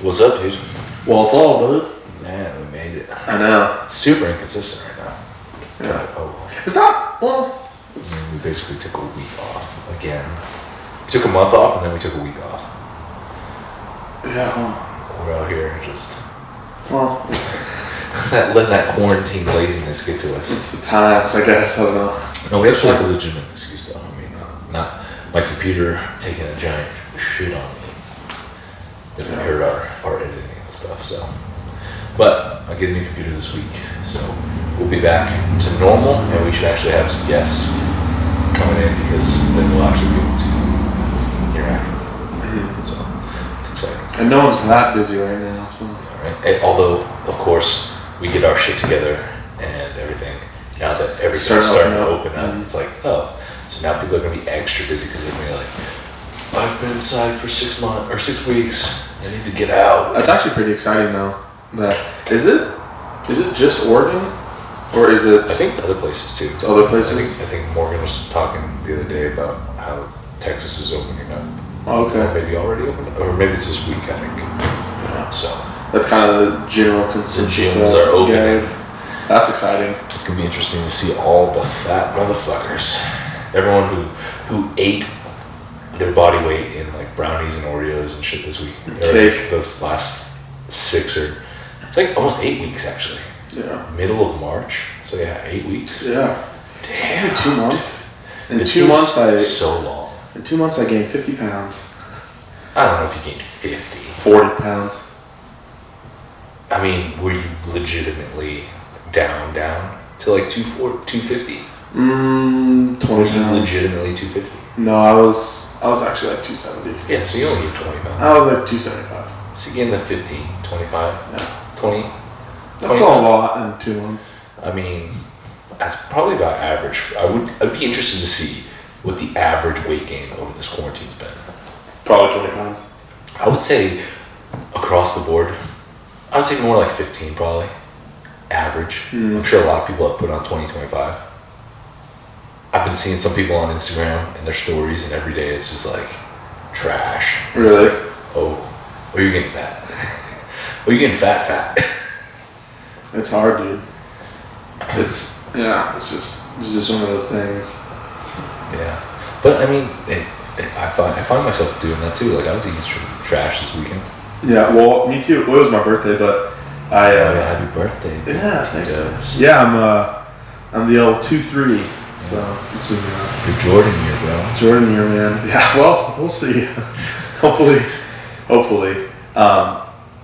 What's up, dude? Well, it's all, dude. Man, we made it. I know. Super inconsistent right now. Yeah. But, oh, It's not, well, I mean, we basically took a week off again. We took a month off and then we took a week off. yeah. We're out here just Well, it's letting that quarantine laziness get to us. the times, I guess. I don't know. No, we actually have a legitimate excuse though. I mean, not my computer taking a giant shit on me. If you heard our editing and stuff, so. But I get a new computer this week, so we'll be back to normal, and we should actually have some guests coming in because then we'll actually be able to interact with them. So it's exciting. And no one's that busy right now, so. Yeah, right? And although, of course, we get our shit together and everything. Now that everything's starting to open up, it's like, oh, so now people are going to be extra busy because they're going to be like, I've been inside for 6 months or 6 weeks. I need to get out. That's actually pretty exciting, though. Is it just Oregon, or is it? I think it's other places too. It's other places. I think Morgan was talking the other day about how Texas is opening up. Oh, okay. Or maybe already opened up, or maybe it's this week. I think. Yeah. So that's kind of the general consensus. The gyms are opening. That's exciting. It's gonna be interesting to see all the fat motherfuckers, everyone who ate their body weight in like brownies and Oreos and shit this week. This last 6 or it's like almost 8 weeks actually. Yeah. Middle of March. So yeah, 8 weeks. Yeah. Damn. 2 months. In it 2 months, so long. In 2 months, I gained 50 pounds. I don't know if you gained 50. 40 pounds. I mean, were you legitimately down to like 250? 20 Were you pounds. legitimately 250? No, I was actually like 270. Yeah, so you only gained 20 pounds. I was like 275. So you gained the 15, 25, Yeah. 20. That's still a lot in 2 months. I mean, that's probably about average. I'd be interested to see what the average weight gain over this quarantine's been. Probably 20 pounds. I would say across the board, I would say more like 15 probably. Average. I'm sure a lot of people have put on 20, 25. I've been seeing some people on Instagram and their stories, and every day it's just like trash. Really? It's like, oh, you're getting fat. Oh, you're getting fat. It's hard, dude. It's just one of those things. Yeah, but I mean, I find myself doing that too. Like I was eating trash this weekend. Yeah, well, me too. Well, it was my birthday, but happy birthday. Yeah, thanks. Yeah, I'm the old 2-3. So this is the Jordan year, bro. Jordan year, man. Yeah, well, we'll see. Hopefully.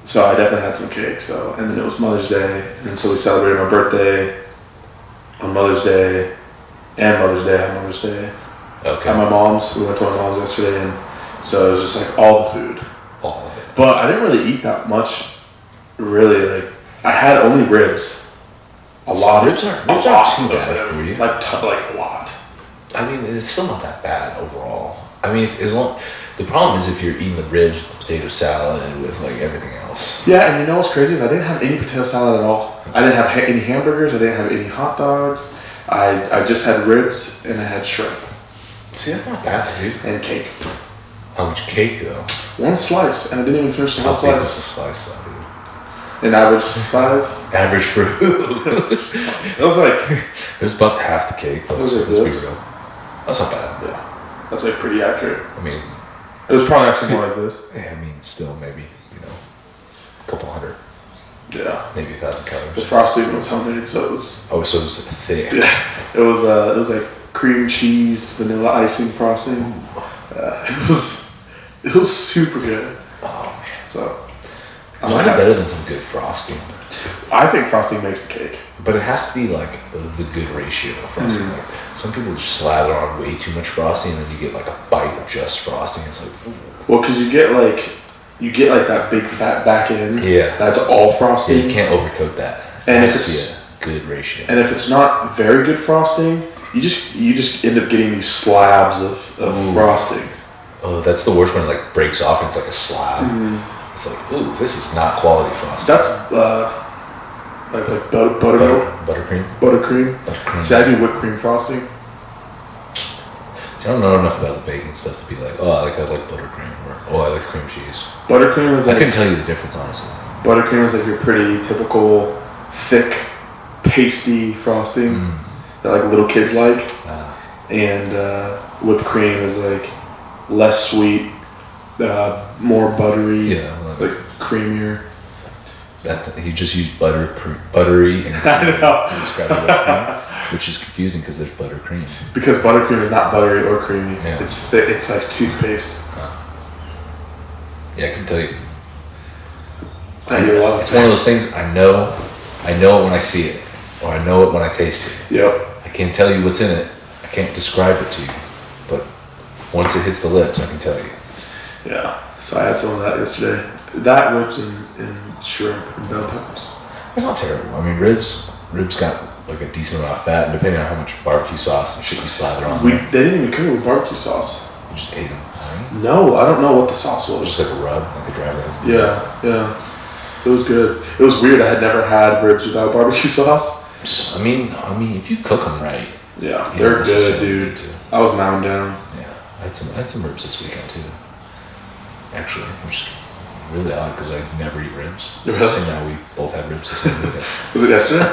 So I definitely had some cake. So, and then it was Mother's Day, and so we celebrated my birthday on Mother's Day and Mother's Day on Mother's Day. Okay. At my mom's. We went to my mom's yesterday, and so it was just like all the food. All of it. But I didn't really eat that much. Really, like I had only ribs. A lot. Ribs aren't too bad for you. Like a lot. I mean, it's still not that bad overall. I mean, the problem is if you're eating the ribs with the potato salad and with like everything else. Yeah, and you know what's crazy is I didn't have any potato salad at all. I didn't have any hamburgers. I didn't have any hot dogs. I just had ribs and I had shrimp. See, that's not bad, dude. And cake. How much cake though? One slice, and I didn't even finish the whole slice. How big was the slice though, dude? An average size. Average for who? It was like. It was about half the cake. Let's be real. That's not bad. Yeah, that's like pretty accurate. I mean, it was probably actually more like this. Yeah, I mean, still maybe a couple hundred. Yeah. Maybe 1,000 calories. The frosting was homemade, so it was. Oh, so it was thick. Yeah, it was like cream cheese, vanilla icing frosting. It was super good. Oh man. So. Might be better than some good frosting. I think frosting makes the cake. But it has to be like the good ratio of frosting. Like some people just slather on way too much frosting, and then you get like a bite of just frosting. It's like, ooh. Well, because you get like that big fat back end. Yeah. That's all frosting. Yeah, you can't overcoat that. And it has to be a good ratio. And if it's not very good frosting, you just end up getting these slabs of frosting. Oh, that's the worst when it like breaks off and it's like a slab. It's like, ooh, this is not quality frosting. That's like buttermilk. Buttercream. Buttercream. See, I do whipped cream frosting. See, I don't know enough about the baking stuff to be like, oh, I like buttercream, or oh, I like cream cheese. Buttercream is I like couldn't tell you the difference, honestly. buttercream is like your pretty typical thick, pasty frosting that like little kids like, and whipped cream is like less sweet, more buttery, like creamier. That he just used buttery and cream to describe the whipped cream, which is confusing because there's buttercream. Because buttercream is not buttery or creamy. Yeah. It's thick. It's like toothpaste. Yeah, I can tell you. It's one of those things I know it when I see it, or I know it when I taste it. Yep. I can't tell you what's in it. I can't describe it to you, but once it hits the lips, I can tell you. Yeah. So I had some of that yesterday. That ribs and shrimp and bell peppers. It's not terrible. I mean, ribs got like a decent amount of fat, and depending on how much barbecue sauce and shit you slather on there. They didn't even cook it with barbecue sauce. You just ate them. Right? No, I don't know what the sauce was. Just like a rub, like a dry rub. Yeah. It was good. It was weird. I had never had ribs without barbecue sauce. I mean, if you cook them right. Yeah, they're good, dude. I was mounting down. Yeah, I had some ribs this weekend too. Actually, which is really odd because I never eat ribs. Really? And now we both had ribs the same weekend. Was it yesterday?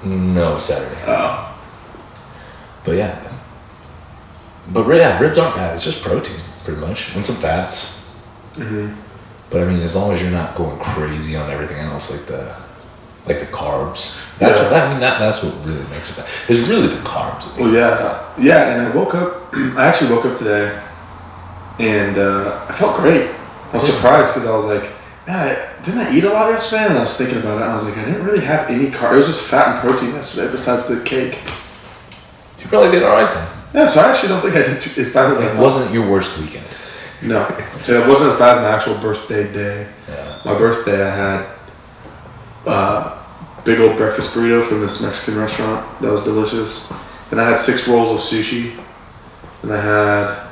No, Saturday. Oh. But yeah. Ribs aren't bad. It's just protein, pretty much, and some fats. Mm-hmm. But I mean, as long as you're not going crazy on everything else, like the carbs. That's that's what really makes it bad. It's really the carbs. Well, yeah. And I woke up. I actually woke up today, and I felt great. I was surprised because I was like, man, didn't I eat a lot yesterday? And I was thinking about it. And I was like, I didn't really have any carbs. It was just fat and protein yesterday, besides the cake. You probably did all right then. Yeah, so I actually don't think I did as bad as I thought. It wasn't your worst weekend. No, it wasn't as bad as my actual birthday day. Yeah. My birthday, I had big old breakfast burrito from this Mexican restaurant that was delicious. Then I had 6 rolls of sushi, and I had.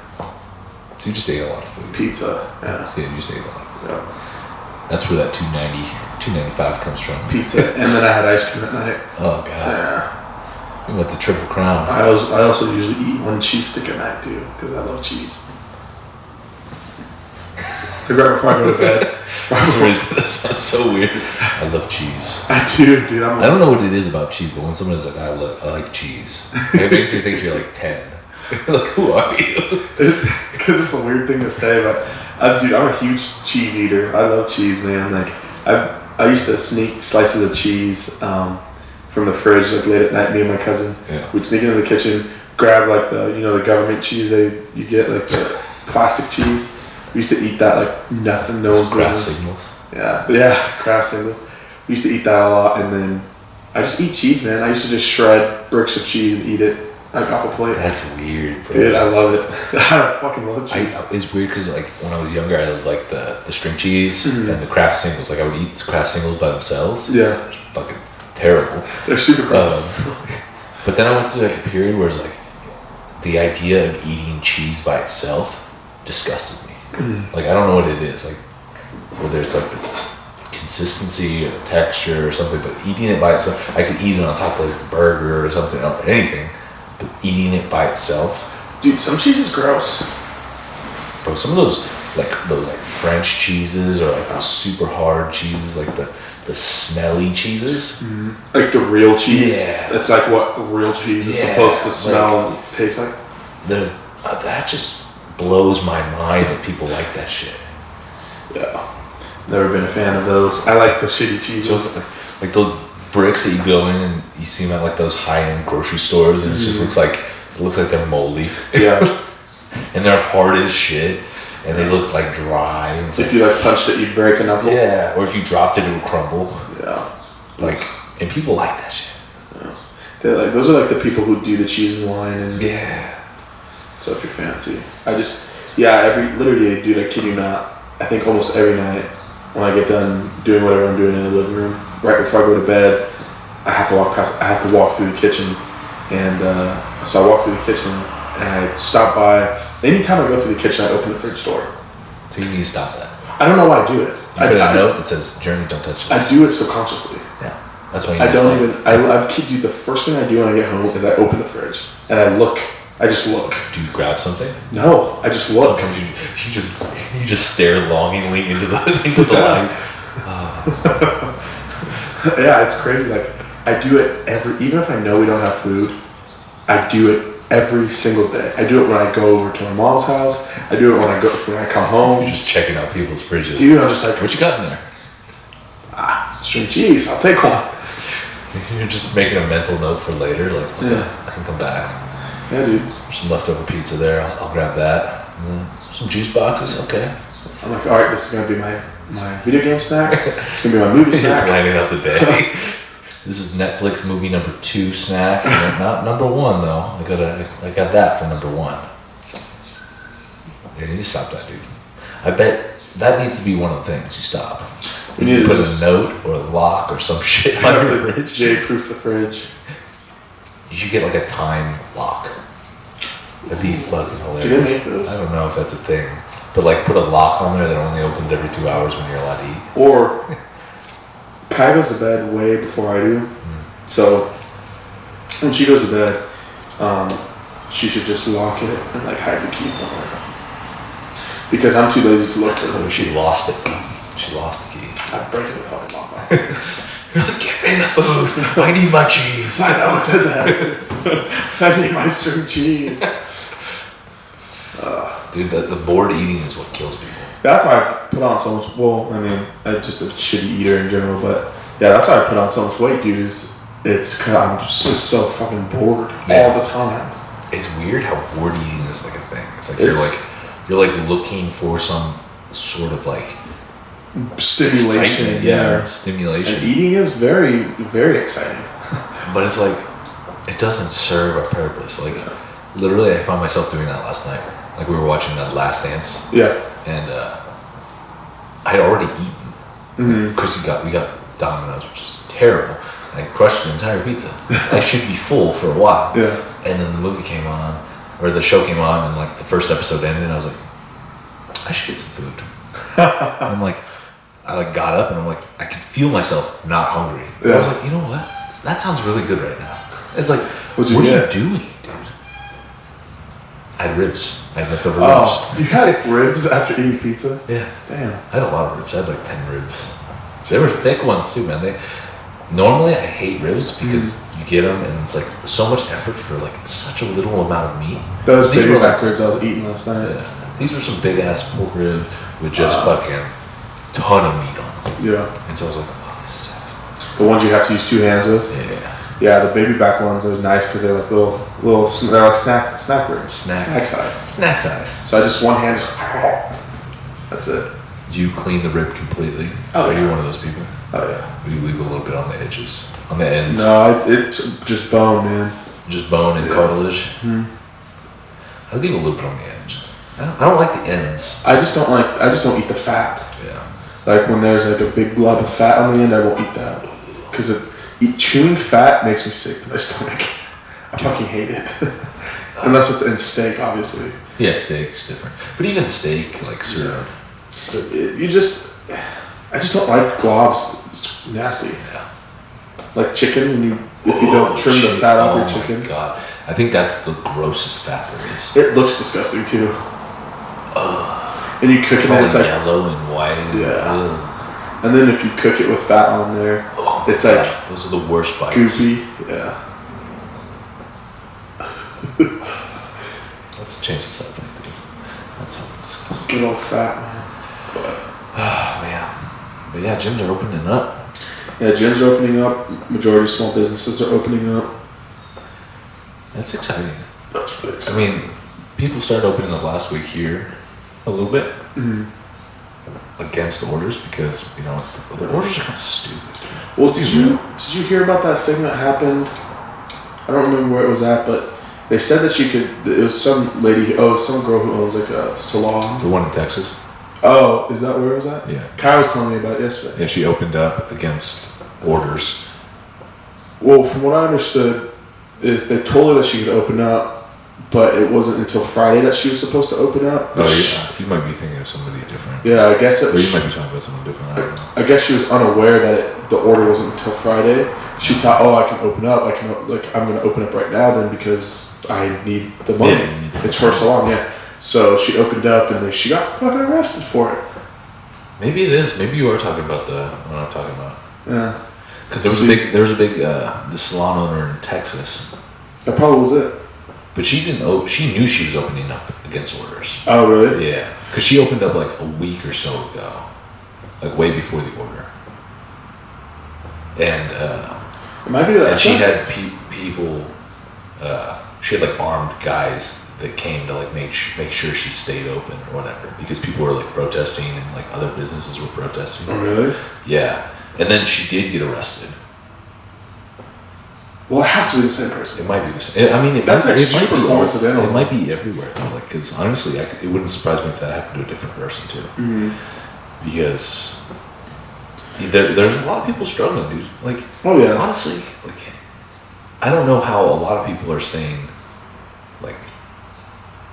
So you just ate a lot of food. Pizza, yeah. So you just ate a lot of food. Yeah. That's where that $2.95 comes from. Pizza, and then I had ice cream at night. Oh god. Yeah. You went the Triple Crown. I also usually eat 1 cheese stick at night too, because I love cheese. Like right before I go to bed. That sounds so weird. I love cheese. I do, dude. I don't know what it is about cheese, but when someone is like, I like cheese, it makes me think you're like 10. Like, who are you? Because it's a weird thing to say, but I'm a huge cheese eater. I love cheese, man. Like I used to sneak slices of cheese from the fridge like late at night. Me and my cousin would sneak into the kitchen, grab like the government cheese you get, like the plastic cheese. We used to eat that like nothing, no one's Kraft business. Signals. Yeah, Kraft Signals. We used to eat that a lot, and then I just eat cheese, man. I used to just shred bricks of cheese and eat it like off a plate. That's weird, bro. Dude, I love it. I fucking love cheese. It's weird because like when I was younger, I liked the string cheese and the Kraft Singles. Like I would eat Kraft Singles by themselves. Yeah. Which is fucking terrible. They're super gross. But then I went through like a period where it's like the idea of eating cheese by itself disgusted me. Like I don't know what it is, like whether it's like the consistency or the texture or something, but eating it by itself, I could eat it on top of like a burger or something, or anything, but eating it by itself, dude, some cheese is gross, bro. Some of those French cheeses or like those super hard cheeses, like the smelly cheeses, like the real cheese. Yeah, it's like what real cheese is supposed to smell and taste like. That just blows my mind that people like that shit. Yeah, never been a fan of those. I like the shitty cheeses. Just like those bricks that you go in and you see them at like those high-end grocery stores, and it just looks like they're moldy. Yeah, and they're hard as shit, and they look like dry. And if you like punched it, you'd break a knuckle. Yeah, or if you dropped it, it would crumble. Yeah, and people like that shit. Yeah, those are like the people who do the cheese and wine and So if you're fancy, literally, dude, I kid you not, I think almost every night when I get done doing whatever I'm doing in the living room, right before I go to bed, I have to walk through the kitchen, and so I walk through the kitchen and I stop by. Anytime I go through the kitchen, I open the fridge door. So you need to stop that. I don't know why I do it. I put a note that says, "Journey, don't touch this." I do it subconsciously. Yeah, that's why you. I kid you, the first thing I do when I get home is I open the fridge and I look I just look. Do you grab something? No, I just look. Sometimes you just stare longingly into the light. Yeah, it's crazy. Like, I do it even if I know we don't have food, I do it every single day. I do it when I go over to my mom's house. I do it when I come home. You're just checking out people's fridges. Dude, I'm just like, what you got in there? String cheese. I'll take one. You're just making a mental note for later. Like, okay, I can come back. Yeah, dude. There's some leftover pizza there. I'll grab that. Some juice boxes. Okay. I'm like, all right, this is gonna be my video game snack. It's gonna be my movie snack. Planning out the day. This is Netflix movie number 2 snack. Not number 1 though. I got that for number 1. They need to stop that, dude. I bet that needs to be one of the things you stop. You need to put a note or a lock or some shit on your fridge. J-proof the fridge. You should get like a time lock. That'd be fucking hilarious. Do they make those? I don't know if that's a thing. But like put a lock on there that only opens every 2 hours when you're allowed to eat. Or Kai goes to bed way before I do. So when she goes to bed, she should just lock it and like hide the keys somewhere. Because I'm too lazy to look for them. She lost it. She lost the key. I'd break the fucking lock off. Give me the food. I need my cheese. I know, it's in that. I need my string cheese. Dude, the bored eating is what kills people. That's why I put on so much. Well, I mean, I'm just a shitty eater in general, but yeah, that's why I put on so much weight, dude. It's cause I'm just so fucking bored all the time. It's weird how bored eating is like a thing. It's like you're like looking for some sort of like stimulation. Yeah, stimulation. And eating is very, very exciting. But it's like it doesn't serve a purpose. Like literally, I found myself doing that last night. Like we were watching that Last Dance. Yeah. And I had already eaten. Chrissy we got Domino's, which is terrible. And I crushed an entire pizza. I should be full for a while. Yeah. And then the movie came on, or the show came on, and like the first episode ended, and I was like, I should get some food. And I'm like, I like got up, and I'm like, I could feel myself not hungry. Yeah. I was like, you know what? That sounds really good right now. It's like, what are you doing, dude? I had ribs. I had leftover ribs. Oh, you had ribs after eating pizza? Yeah. Damn. I had a lot of ribs. I had like 10 ribs. They were thick ones too, man. Normally I hate ribs because you get them and it's like so much effort for like such a little amount of meat. Those baby back ribs I was eating last night. Yeah. These were some big ass pork ribs with just fucking ton of meat on them. Yeah. And so I was like, oh, this sucks. The ones you have to use 2 hands with? Yeah. Yeah, the baby back ones are nice because they're like little, they're like snack ribs. Snack size. Snack size. So I just one hand, that's it. Do you clean the rib completely? Oh, Are you one of those people? Oh, yeah. Or you leave a little bit on the edges? On the ends? No, it's just bone, man. Just bone and cartilage? I leave a little bit on the edge. I don't like the ends. I just don't eat the fat. Yeah. Like when there's like a big blob of fat on the end, I won't eat that. Because chewing fat makes me sick to my stomach. I fucking hate it. Unless it's in steak, obviously. Yeah, steak's different. But even steak, like served. I just don't like globs. It's nasty. Yeah. Like chicken, if you don't trim the fat off your chicken. Oh my god. I think that's the grossest fat there is. It looks disgusting too. And you cook it and it's like yellow and white. Yeah. And then if you cook it with fat on there, it's like those are the worst bites. Goopy. Yeah. Let's change the subject, dude. That's fucking disgusting. Good old fat, man. Oh man. But yeah, gyms are opening up. Yeah, gyms are opening up. Majority of small businesses are opening up. That's exciting. That's really I exciting. mean, people started opening up last week here a little bit against the orders because, you know, the orders are kind of stupid. Well, did you hear about that thing that happened? I don't remember where it was at, but they said that it was some lady, some girl who owns like a salon. The one in Texas? Oh, is that where it was at? Yeah. Kai was telling me about it yesterday. Yeah, she opened up against orders. Well, from what I understood, is they told her that she could open up, but it wasn't until Friday that she was supposed to open up. Oh, yeah. You might be thinking of somebody different. Yeah, I guess Or you might be talking about someone different. I don't know. I guess she was unaware that the order wasn't until Friday, she thought, oh, I can open up. I'm going to open up right now then because I need the money. Yeah, it's her salon, yeah. So she opened up and then she got fucking arrested for it. Maybe it is. Maybe you are talking about what I'm talking about. Yeah. Because there was a big the salon owner in Texas. That probably was it. But she didn't. She knew she was opening up against orders. Oh really? Yeah. Because she opened up like a week or so ago, like way before the order. And it might be that. And she had people. She had like armed guys that came to like make sure she stayed open or whatever because people were like protesting and like other businesses were protesting. Oh really? Yeah. And then she did get arrested. Well, it has to be the same person. It might be the same. I mean, that's it super might be coincidental. It might be everywhere though. Like, because honestly, it wouldn't surprise me if that happened to a different person too. Mm-hmm. Because there's a lot of people struggling, dude. Like, oh yeah. Honestly, like, I don't know how a lot of people are staying like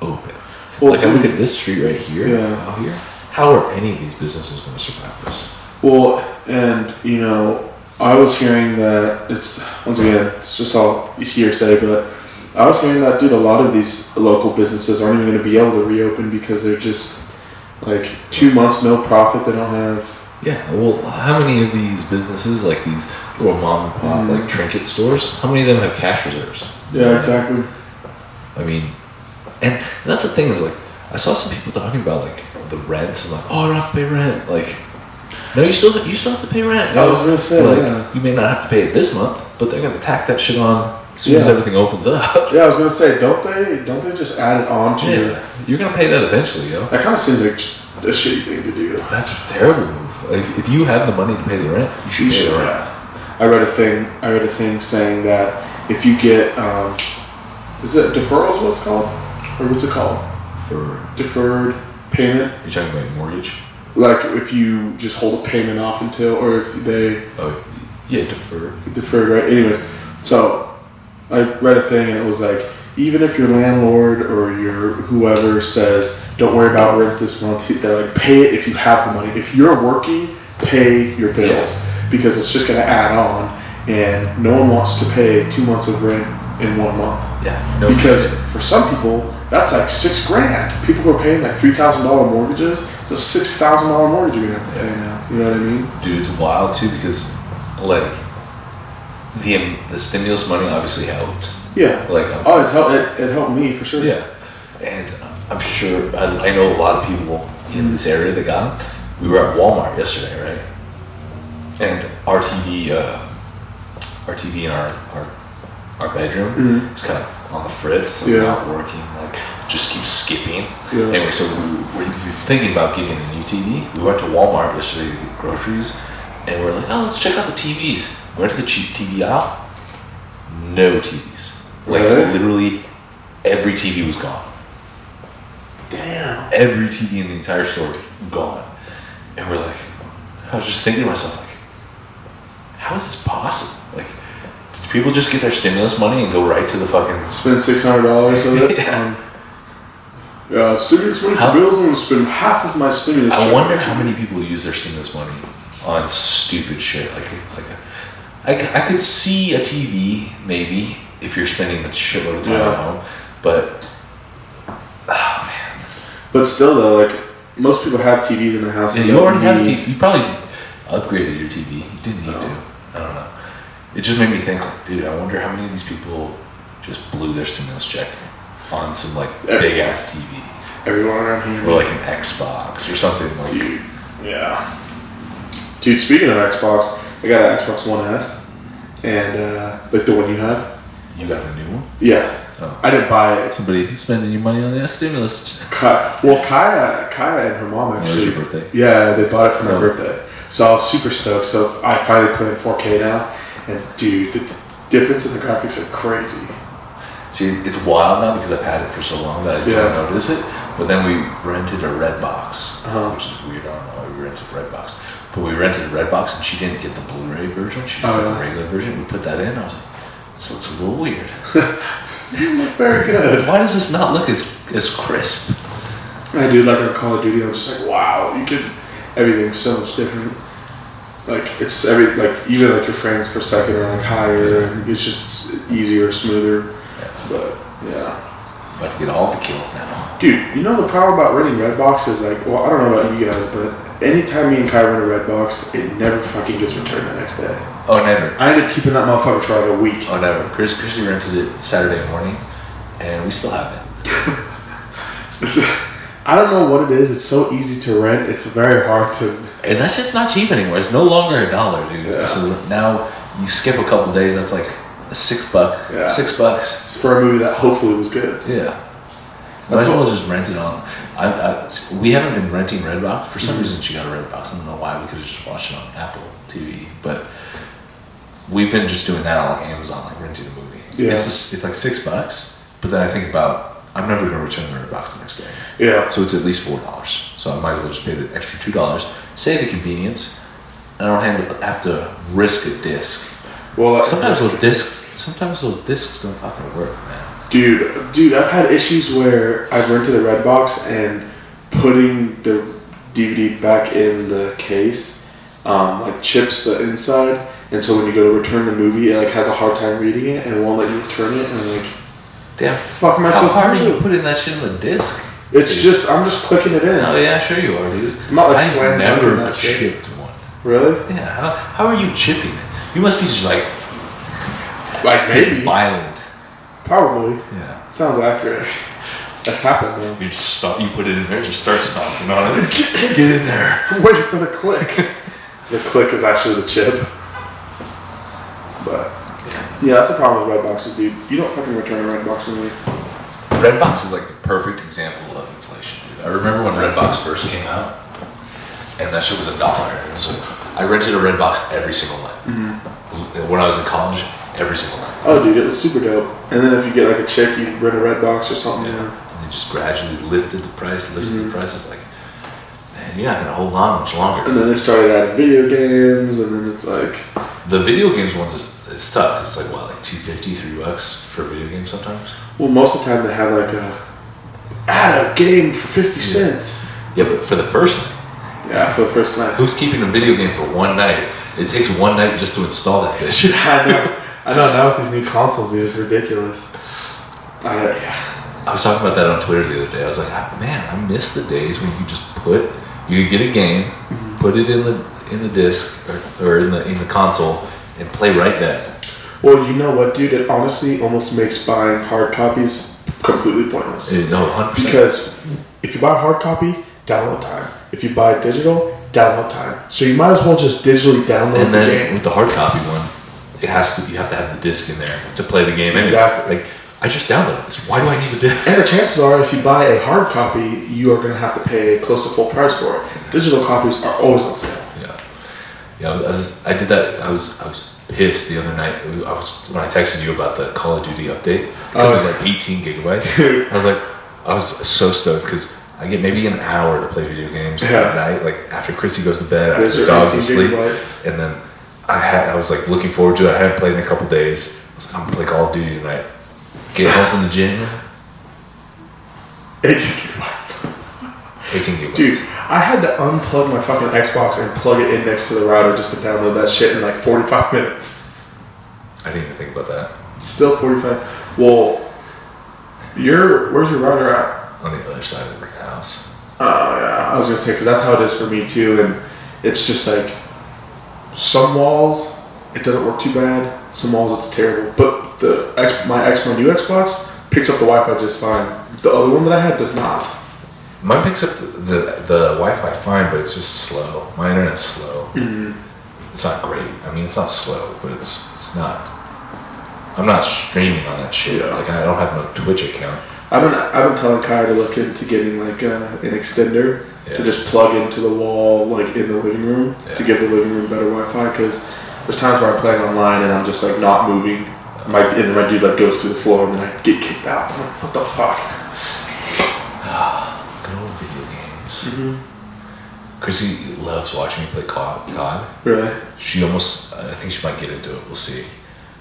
open. Well, like, I look at this street right here, out here. How are any of these businesses going to survive this? Well, and you know, I was hearing that it's just all hearsay, but I was hearing that, dude, a lot of these local businesses aren't even going to be able to reopen because they're just like 2 months no profit. They don't have. Yeah, well, how many of these businesses, like these little mom and pop, like trinket stores, how many of them have cash reserves? Yeah, exactly. I mean, and that's the thing is like, I saw some people talking about like the rents and like, oh, I don't have to pay rent. Like, no, you still have to pay rent. I was gonna say, like, you may not have to pay it this month, but they're gonna tack that shit on as soon as everything opens up. Yeah, I was gonna say, don't they just add it on to your? You're gonna pay that eventually, yo. That kind of seems like a shitty thing to do. That's a terrible move. Like, if you have the money to pay the rent, you should pay the rent. Yeah. I read a thing saying that if you get, is it deferral is what it's called, or what's it called? For deferred payment. You're talking about mortgage. Like if you just hold a payment off until, or if they. Oh, yeah, deferred. Deferred, right? Anyways, so I read a thing and it was like, even if your landlord or your whoever says, don't worry about rent this month, they're like, pay it if you have the money. If you're working, pay your bills because it's just going to add on, and no one wants to pay 2 months of rent in 1 month. Yeah. No. Because for some people, that's like $6,000. People who are paying like $3,000 mortgages, it's a $6,000 mortgage you're gonna have to pay now. You know what I mean? Dude, it's wild too because like the stimulus money obviously helped. Yeah. Like it helped me for sure. Yeah. And I'm sure I know a lot of people in this area that got them. We were at Walmart yesterday, right? And our TV in our bedroom is kind of on the fritz, not working, like just keeps skipping. Yeah. Anyway, so we were thinking about getting a new TV. We went to Walmart yesterday to get groceries, and we were like, oh, let's check out the TVs. We went to the cheap TV aisle, no TVs. Like literally every TV was gone. Damn. Every TV in the entire store gone. And we're like, I was just thinking to myself, like, how is this possible? Like, did people just get their stimulus money and go right to the fucking... Spend $600 of it? Stimulus money for bills, I'm going to spend half of my stimulus. I wonder how many people use their stimulus money on stupid shit. I could see a TV, maybe, if you're spending a shitload of time at home, but... Oh, man. But still, though, like, most people have TVs in their house. Yeah, you already have a TV. You probably upgraded your TV. You didn't need to. I don't know. It just made me think, like, dude, I wonder how many of these people just blew their stimulus check on some, like, big-ass TV. Everyone around here. Or, like, an Xbox or something. Like, dude, yeah. Dude, speaking of Xbox, I got an Xbox One S. And, like the one you have. You got a new one? Yeah. Oh. I didn't buy it. Somebody spending your money on the stimulus. Kaya and her mom actually. It was your birthday? Yeah, they bought it for my birthday. So I was super stoked. So I finally play in 4K now. And dude, the difference in the graphics are crazy. See, it's wild now because I've had it for so long that I don't notice it. But then we rented a Redbox, which is weird. I don't know why we rented a Redbox. But we rented a Redbox and she didn't get the Blu-ray version. She got the regular version. We put that in. I was like, this looks a little weird. You look very good. Why does this not look as crisp? I do like on Call of Duty. I was just like, wow, everything's so much different. Like it's even like your frames per second are like higher, and it's just easier, smoother. But yeah. About to get all the kills now. Dude, you know the problem about renting Redbox is like, well, I don't know about you guys, but anytime me and Kai rent a Redbox, it never fucking gets returned the next day. Oh, never. I ended up keeping that motherfucker for like a week. Oh, never. Chrissy rented it Saturday morning, and we still have it. I don't know what it is. It's so easy to rent. It's very hard to. And that shit's not cheap anymore. It's no longer $1, dude. Yeah. So now you skip a couple days. That's like $6. Yeah. $6. It's for a movie that hopefully was good. Yeah. Might as well just rent it on. We haven't been renting Redbox. For some reason, she got a Redbox. I don't know why. We could have just watched it on Apple TV. But we've been just doing that on like Amazon, like renting a movie. Yeah. It's like $6. But then I think about, I'm never going to return the Redbox the next day. Yeah. So it's at least $4. So I might as well just pay the extra $2. Save the convenience. I don't have to risk a disc. Well, sometimes those discs don't fucking work, man. Dude, I've had issues where I've rented a Redbox and putting the DVD back in the case, like chips the inside, and so when you go to return the movie, it like has a hard time reading it and won't let you return it, and I'm like, damn, fuck am I how supposed hard to are do? you putting that shit in the disc? It's just I'm just clicking it in. Oh yeah, sure you are, dude. I'm not like I slamming never that shit. chipped one. Really? Yeah. How are you chipping it? You must be just like maybe violent. Probably. Yeah. Sounds accurate. That's happened though. You just stop. You put it in there. Just start stomping on it. Get in there. I'm waiting for the click. The click is actually the chip. But yeah, that's the problem with Redboxes, dude. You don't fucking return a Redbox movie. Redbox is like the perfect example of inflation, dude. I remember when Redbox first came out, and that shit was $1. And so I rented a Redbox every single night. Mm-hmm. When I was in college, every single night. Oh, dude, it was super dope. And then if you get like a chick, you rent a Redbox or something. Yeah. And they just gradually lifted the price, the prices. Like, man, you're not gonna hold on much longer. And then they started adding video games, and then it's like the video games ones it's tough because it's like what, like $2.50, $3 for a video game sometimes. Well, most of the time they have like add a game for 50 cents. Yeah, but for the first night. Yeah, for the first night. Who's keeping a video game for one night? It takes one night just to install that bitch. I know now with these new consoles, dude, it's ridiculous. I was talking about that on Twitter the other day. I was like, man, I miss the days when you just you could get a game, put it in the disc or in the console, and play right then. Well, you know what, dude? It honestly almost makes buying hard copies completely pointless. No, 100%. Because if you buy a hard copy, download time. If you buy digital, download time. So you might as well just digitally download and then the game. with the hard copy one, you have to have the disc in there to play the game anyway. Exactly. Like, I just downloaded this. Why do I need the disc? And the chances are, if you buy a hard copy, you are going to have to pay close to full price for it. Digital copies are always on sale. Yeah. I did that. I was pissed the other night. When I texted you about the Call of Duty update because it was like 18 gigabytes. Dude. I was so stoked because I get maybe an hour to play video games at night, like after Chrissy goes to bed, after the dog's asleep, gigabytes. And then I was like looking forward to it. I hadn't played in a couple days. I was like, I'm gonna play Call of Duty tonight. Get home from the gym. 18 gigabytes. 18 gigabytes. Dude, I had to unplug my fucking Xbox and plug it in next to the router just to download that shit in like 45 minutes. I didn't even think about that. Still 45. Well, where's your router at? On the other side of the house. Oh, yeah. I was going to say, because that's how it is for me too. And it's just like, some walls, it doesn't work too bad. Some walls, it's terrible. But my new Xbox picks up the Wi-Fi just fine. The other one that I had does not. Mine picks up the Wi-Fi fine, but it's just slow. My internet's slow. Mm-hmm. It's not great. I mean, it's not slow, but it's not. I'm not streaming on that shit. Yeah. Like, I don't have no Twitch account. I've been telling Kai to look into getting like an extender to just plug into the wall, like in the living room, to give the living room better Wi-Fi. Because there's times where I'm playing online and I'm just like not moving. My dude like goes through the floor and then I get kicked out. I'm like, what the fuck? Good old video games. Mm-hmm. Chrissy loves watching me play COD. Really? I think she might get into it. We'll see.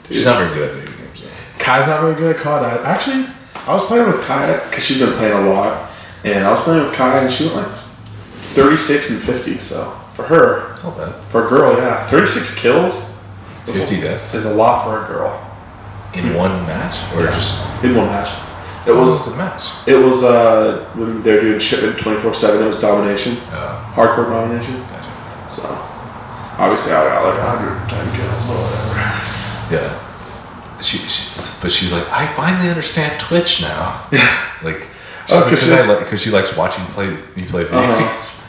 She's not very good at video games though. Kai's not very good at COD. Actually, I was playing with Kai because she's been playing a lot, and I was playing with Kai and she went like 36 and 50. So For her. It's not bad. For a girl, yeah. 36 kills? 50 deaths. Is a lot for a girl. In one match? Or just... In one match. It What was the match? It was when they're doing shipment 24/7. It was domination, hardcore domination. Gotcha. So obviously I got like 110 kills or whatever. Yeah. But she's like, I finally understand Twitch now. Like, because she likes watching me play video games.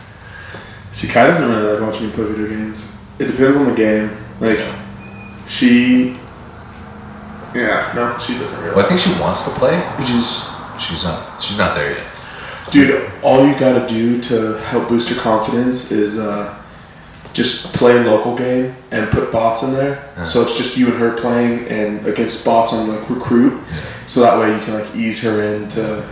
See, Kai doesn't really like watching me play video games. It depends on the game. Like, she doesn't really. Well, I think she wants to play, but she's not there yet. Dude, all you gotta do to help boost your confidence is just play a local game and put bots in there. Yeah. So it's just you and her playing and against bots on like Recruit. Yeah. So that way you can like ease her into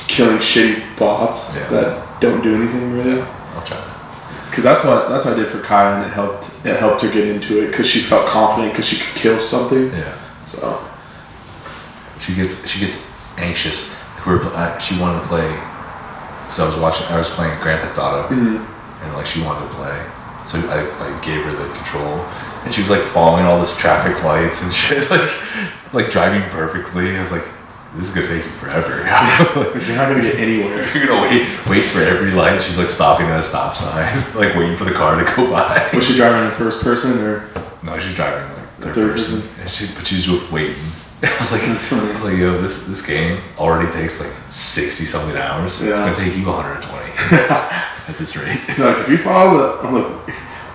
killing shitty bots that don't do anything really. Yeah, I'll try that. Because that's what I did for Kaya, and it helped her get into it because she felt confident because she could kill something. Yeah. So she gets anxious. She wanted to play because I was playing Grand Theft Auto, and like she wanted to play. So I gave her the control, and she was like following all this traffic lights and shit, like driving perfectly. I was like, this is gonna take you forever. You're not gonna get anywhere. You're gonna wait for every light. She's like stopping at a stop sign, like waiting for the car to go by. Was she driving in first person or? No, she's driving like third person. And she's just waiting. I was like, yo, this game already takes like 60 something hours. It's gonna take you 120 at this rate. Like if you follow I'm like,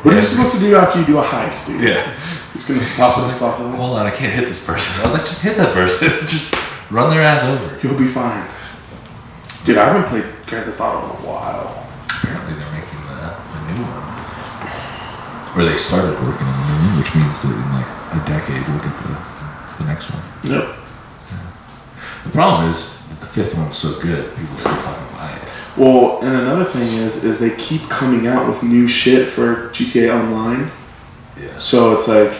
what are you supposed to do after you do a heist, dude? Yeah. You're just gonna stop and stop. Hold on, I can't hit this person. I was like, just hit that person. Just run their ass over. You'll be fine. Dude, I haven't played Grand Theft Auto in a while. Apparently they're making the new one. Or they started working on the new one, which means that in like a decade we'll get the next one. Yep. Yeah. The problem is that the fifth one was so good, people still fucking buy it. Well, and another thing is they keep coming out with new shit for GTA Online. Yeah. So it's like,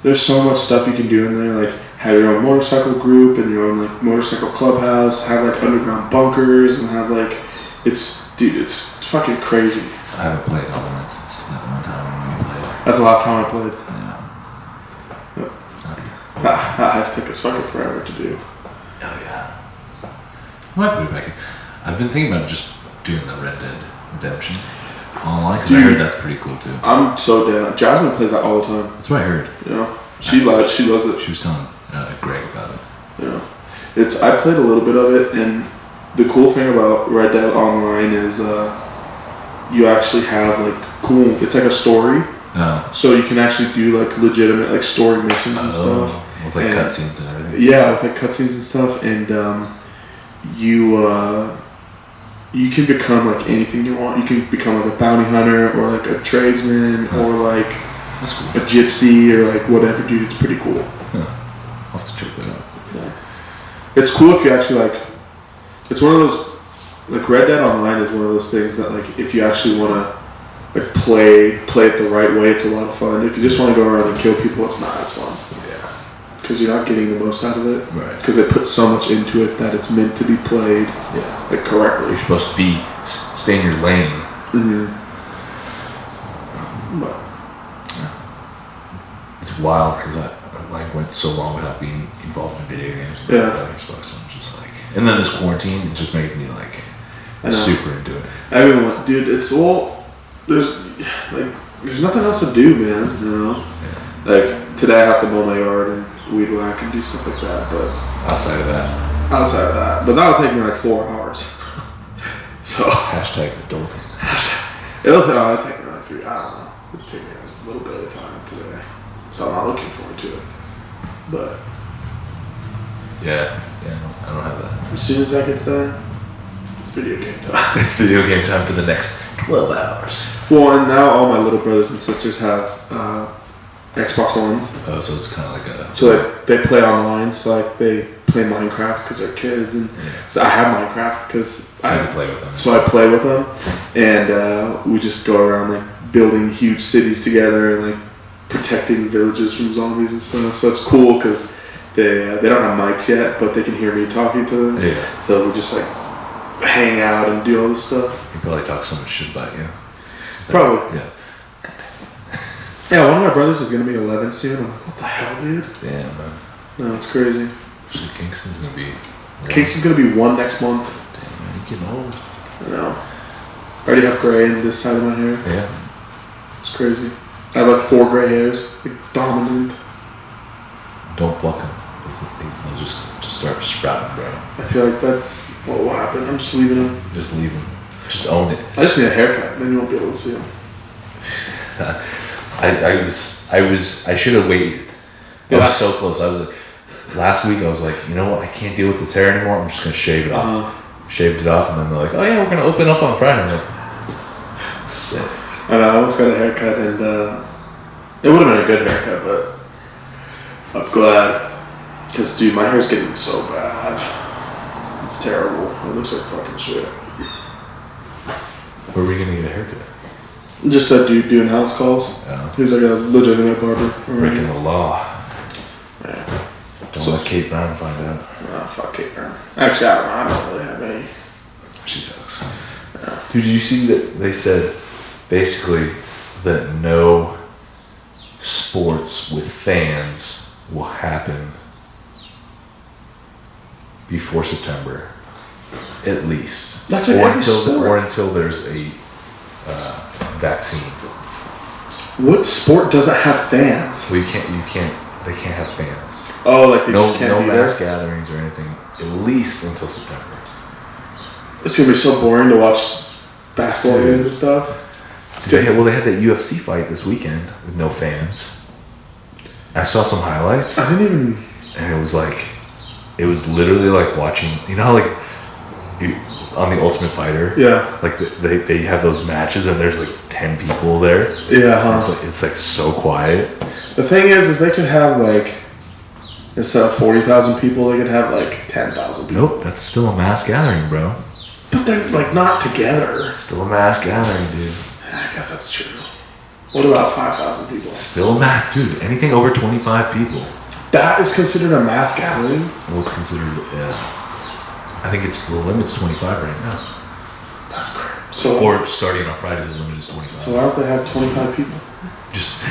there's so much stuff you can do in there, like have your own motorcycle group and your own like motorcycle clubhouse, have like underground bunkers, and have like, it's fucking crazy. I haven't played Online since that one time when we played. That's the last time I played. Yeah. Yep. That has took us fucking forever to do. Oh yeah. I might put it back in. I've been thinking about just doing the Red Dead Redemption online because I heard that's pretty cool too. I'm so down. Jasmine plays that all the time. That's what I heard. Yeah, she loves it. She was telling Greg about it. Yeah, I played a little bit of it, and the cool thing about Red Dead Online is you actually have like cool. It's like a story, so you can actually do like legitimate like story missions and stuff with like cutscenes and everything. Yeah, with like cutscenes and stuff, and you can become like anything you want. You can become like a bounty hunter or like a tradesman or like that's cool. A gypsy or like whatever, dude. It's pretty cool. I'll have to check that out. Yeah. It's cool if you actually like. It's one of those like Red Dead Online is one of those things that like if you actually want to like play it the right way, it's a lot of fun. If you just want to go around and kill people, it's not as fun. Because you're not getting the most out of it. Right. Because they put so much into it that it's meant to be played like correctly. You're supposed to stay in your lane. Mm-hmm. It's wild because I went so long without being involved in video games. Xbox. I'm just like, and then this quarantine, it just made me like super into it. Everyone, dude, it's all there's nothing else to do, man. You know, like today I have to mow my yard and weed whack and do stuff like that, but outside of that, but that'll take me like 4 hours. So #adulting. It'll take me like 3. I don't know. It'll take me a little bit of time today, so I'm not looking forward to it. But yeah, I don't have that. As soon as that gets done, it's video game time. It's video game time for the next 12 hours. Well, and now all my little brothers and sisters have Xbox Ones. Oh, so it's kind of like a... So they play online, so like they play Minecraft because they're kids, and so I have Minecraft because I play with them. So I play with them, and we just go around like building huge cities together and like protecting villages from zombies and stuff. So it's cool because they don't have mics yet, but they can hear me talking to them. Yeah. So we just like hang out and do all this stuff. You probably talk so much shit about you. Probably. Yeah. Yeah, one of my brothers is gonna be 11 soon. I'm like, what the hell, dude? Damn, man. No, it's crazy. Actually, Kingston's gonna be. Kingston's gonna be 1 next month. Damn, man, you're getting old. I know. I already have gray in this side of my hair. Yeah. It's crazy. I have like 4 gray hairs, like dominant. Don't pluck them. They'll just start sprouting, bro. I feel like that's what will happen. I'm just leaving them. Just leave them. Just own it. I just need a haircut, then you won't be able to see them. I should have waited. I Yeah. was so close. I was like, last week I was like, you know what? I can't deal with this hair anymore. I'm just gonna shave it off. Shaved it off, and then they're like, oh yeah, we're gonna open up on Friday. I'm like, sick. And I almost got a haircut, and it would have been a good haircut, but I'm glad. Because, dude, my hair's getting so bad. It's terrible. It looks like fucking shit. Where are we gonna get a haircut? Just that dude doing house calls. Yeah. He's like a legitimate barber. Breaking the law. Yeah. Don't let Kate Brown find out. Oh, fuck Kate Brown. Actually, I don't really have any. She sucks. Yeah. Dude, did you see that they said basically that no sports with fans will happen before September, at least. That's like every sport. Or until there's a vaccine. What sport doesn't have fans? Well, they can't have fans. Oh, like they just can't no be mass there? gatherings or anything, at least until September. It's gonna be so boring to watch basketball Dude. games and stuff. They had that UFC fight this weekend with no fans. I saw some highlights, I didn't even. and it was literally like watching. You know how on the Ultimate Fighter, Yeah. like they have those matches and there's like 10 people there. Yeah, huh? It's like so quiet. The thing is they could have like, instead of 40,000 people, they could have like 10,000 people. Nope, that's still a mass gathering, bro. But they're like not together. It's still a mass gathering, dude. I guess that's true. What about 5,000 people? Still a mass, dude. Anything over 25 people. That is considered a mass gathering? Well, it's considered. I think it's the limit's 25 right now. That's crazy. So, Or starting on Friday, the limit is 25. so why don't they have 25 people? Just say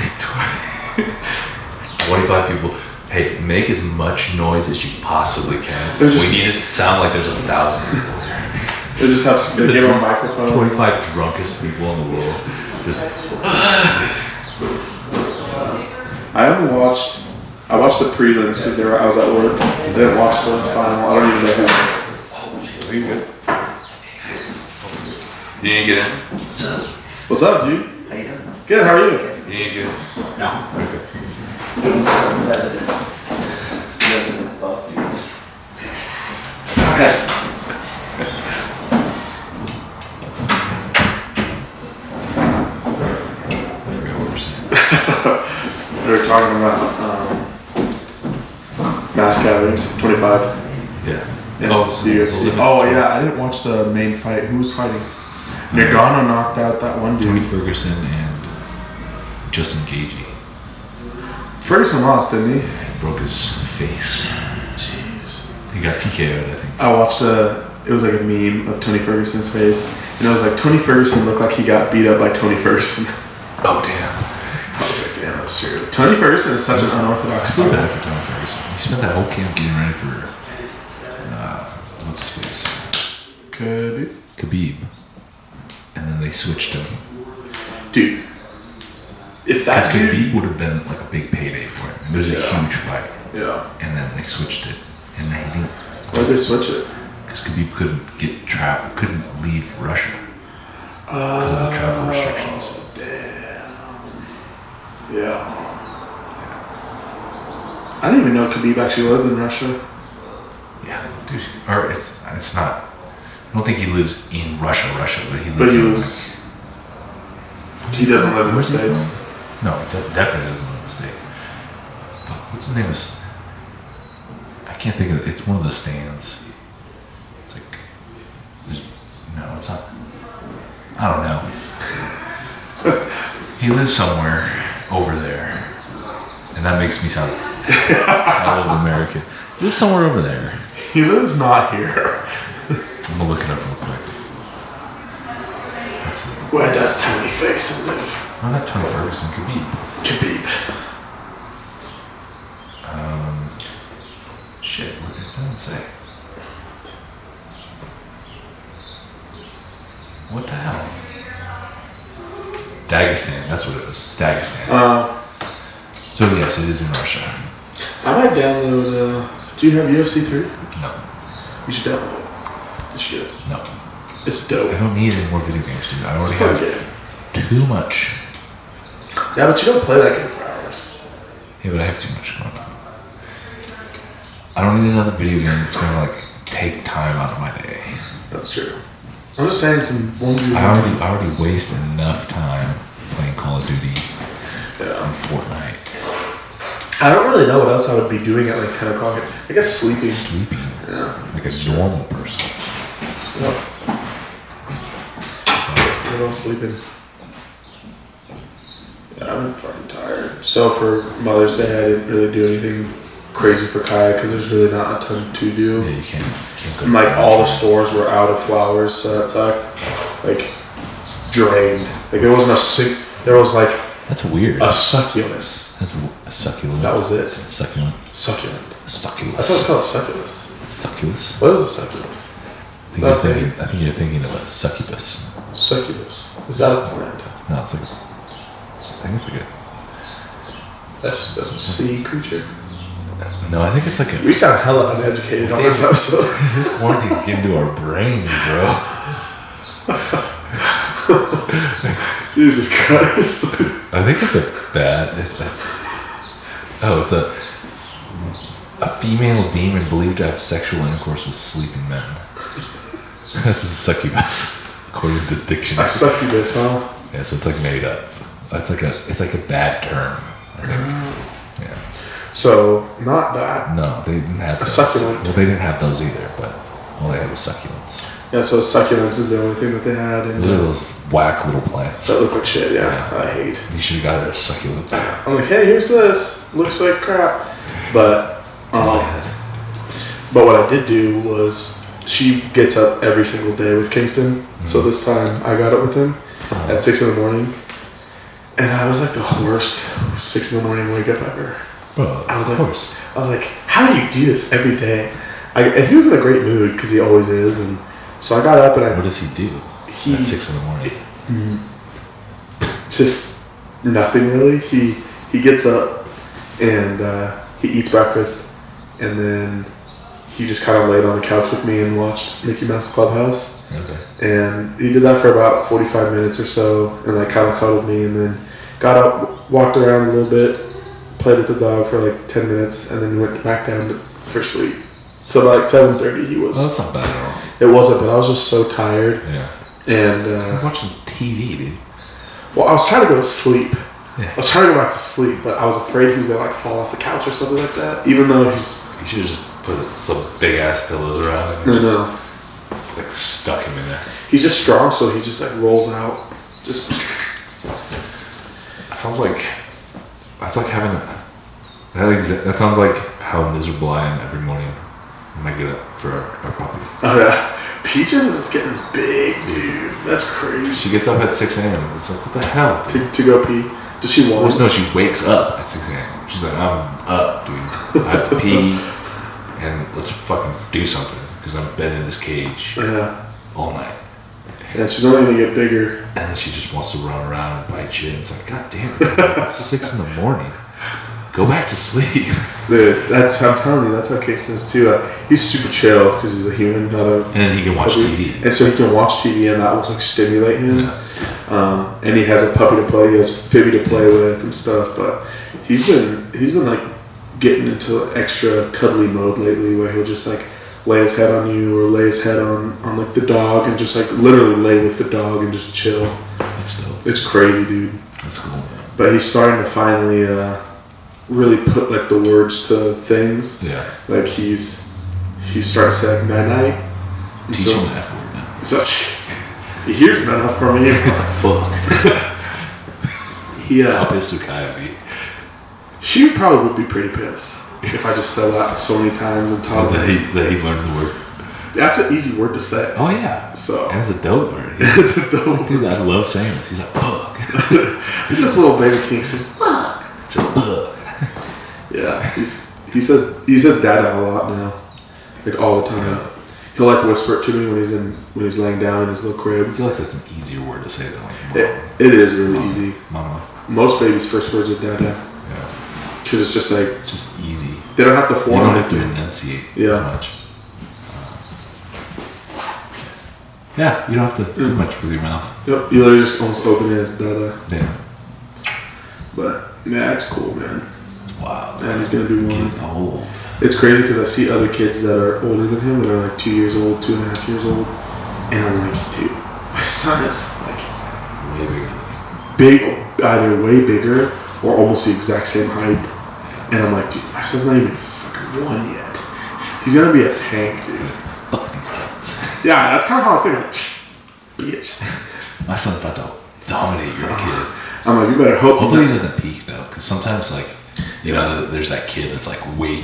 25 people. Hey, make as much noise as you possibly can. We need it to sound like there's 1,000 people here. They just have they give them microphones. 25 drunkest people in the world. Just I watched the prelims because I was at work. I didn't watch the final. I don't even know who. Are you good? You didn't get in? What's up, dude? How you doing? Good. How are you? You didn't get in? No. Okay. Resident Buffaloes. Okay. I forgot what we're saying. We were talking about mass gatherings. 25. Yeah. Oh, so the UFC. the limit's Oh 20. yeah, I didn't watch the main fight. Who was fighting? Nagano knocked out that one Tony dude. Ferguson and Justin Gaethje. Ferguson lost, didn't he? He broke his face. Jeez. He got TKO'd, I think. I watched it was like a meme of Tony Ferguson's face, and it was like Tony Ferguson looked like he got beat up by Tony Ferguson. Oh, damn. I was like, damn, that's true. Tony Ferguson is such an unorthodox I feel fighter. bad for Tony Ferguson. He spent that whole camp getting ready for, what's his face? Khabib. And then they switched him. Dude, if Because that dude, Khabib would have been like a big payday for him. It was a huge fight. yeah. And then they switched it. And then he didn't. Why'd they switch it? Because Khabib couldn't leave Russia. Because of the travel restrictions. Yeah. I didn't even know Khabib actually lived in Russia. Yeah, dude. Or it's not. I don't think he lives in Russia, but he lives But he in was. He doesn't live in the Where's he States. from? No, he definitely doesn't live in the States. Fuck, what's the name of this? I can't think of it. It's one of the stands. It's like. No, it's not. I don't know. He lives somewhere over there. And that makes me sound hell of American. He lives somewhere over there. He lives not here. I'm gonna look it up real quick. Let's see. Where does Tony Ferguson live? Well, not Tony Ferguson, Khabib. Khabib. Shit, it doesn't say. What the hell? Dagestan, that's what it is. Dagestan. So yes, it is in Russia. I might download, do you have UFC 3? No. You should download it. You should. No. It's dope. I don't need any more video games, dude. I already It's a fun have game. too much. Yeah, but you don't play that game for hours. Yeah, but I have too much going on. I don't need another video game that's gonna like take time out of my day. That's true. I'm just saying some one I already waste enough time playing Call of Duty and Fortnite. I don't really know what else I would be doing at like 10 o'clock. I guess sleeping. Sleeping. Yeah. Like a normal person. Yep. What else sleeping? Yeah, I'm fucking tired. So for Mother's Day, I didn't really do anything crazy for Kaya because there's really not a ton to do. Yeah, you can't go. And like all the stores were out of flowers, so that sucked. Like it's drained. Like there wasn't a there was like That's weird. a succulus. That's a succulent. That was it. Succulent. Succulent. Succulus. I thought it's called a succulus. Succulus. What is a succulus? I think you're thinking of a succubus. Succulus. Is that a plant? It's not. It's like. I think it's like a. That's a sea creature. No, I think it's like a. We sound hella uneducated on this episode. This quarantine's getting to our brains, bro. Jesus Christ. I think it's a bat. It's a female demon believed to have sexual intercourse with sleeping men. That's a succubus, according to A dictionary. succubus, huh? Yeah, so it's like made up. It's like a bad term, I think. Yeah. So, not that. No, they didn't have A those. succulent. Well, they didn't have those either, but all they had was succulents. Yeah, so succulents is the only thing that they had. And Those are those whack little plants. that look like shit, yeah. I hate. You should have got it a succulent. I'm like, hey, here's this. Looks like crap. But, That's all I had. but what I did do was, she gets up every single day with Kingston. So this time I got up with him at 6 in the morning. And I was like the worst 6 in the morning wake up ever. Bro, I was of like, course. I was like, how do you do this every day? And he was in a great mood because he always is. And so I got up and What does he do at 6 in the morning? just nothing really. He gets up and he eats breakfast, and then he just kind of laid on the couch with me and watched Mickey Mouse Clubhouse. Okay. And he did that for about 45 minutes or so, and like kind of cuddled me, and then got up, walked around a little bit, played with the dog for like 10 minutes, and then went back down for sleep. So by like 7:30 he was. Well, that's not bad at all. It wasn't, but I was just so tired. Yeah. And I'm watching TV, dude. well, I was trying to go to sleep. Yeah. I was trying to go back to sleep, but I was afraid he was gonna like fall off the couch or something like that. Even though he's You should just put some big ass pillows around him and just like stuck him in there. he's just strong, so he just like rolls out. Just That sounds like having that sounds like how miserable I am every morning when I get up for our puppy. oh yeah, Peaches is getting big, dude. That's crazy. She gets up at 6 a.m. It's like, what the hell, dude? To go pee. Does she want? No, she wakes up at 6 a.m. She's like, I'm up, dude. I have to pee, and let's fucking do something because I've been in this cage Yeah. all night. Yeah, she's only gonna get bigger. And then she just wants to run around and bite shit. It's like, God damn it, it's 6 in the morning. Go back to sleep. Dude, I'm telling you, that's how Kingston is too. He's super chill because he's a human, not a. And then he can watch TV. And so he can watch TV, and that will like stimulate him. Yeah. And he has a puppy to play. He has Phoebe to play with and stuff. But he's been like getting into extra cuddly mode lately, where he'll just like lay his head on you or lay his head on like the dog and just like literally lay with the dog and just chill. That's dope. It's crazy, dude. That's cool. But he's starting to finally really put like the words to things. Yeah. Like he's starting to say like night night. Teach him the F word now. So he hears it enough from you. He's like, fuck. How Yeah. pissed would Kaya be? She probably would be pretty pissed if I just said that so many times and taught That her. he learned the word. That's an easy word to say. Oh yeah. So and it's a dope word. it's a dope. Dude, I love saying this. He's like, fuck. He's just a little baby king saying, fuck. Just fuck. Yeah, he says dada a lot now, like all the time. Yeah. He'll like whisper it to me when he's laying down in his little I crib. feel like that's an easier word to say than like mama. It is really easy. Mama. Most babies' first words are dada, Yeah. because it's just like It's just easy. they don't have to You form. don't have to enunciate Yeah. as much. Yeah, you don't have to do much with your mouth. Yep, you literally just almost open it as dada. Yeah. But yeah, it's cool, man. It's wild. And he's gonna do one. Getting old. It's crazy because I see other kids that are older than him that are like 2 years old, 2.5 years old, and I'm like, dude, my son is like Way bigger than you. big, either way bigger or almost the exact same height. And I'm like, dude, my son's not even fucking one yet. He's gonna be a tank, dude. Fuck these kids. Yeah, that's kind of how I think. Like, bitch. My son's about to dominate your kid. I'm like, you better hope. Hopefully he doesn't peak though, because sometimes like, you know, there's that kid that's like way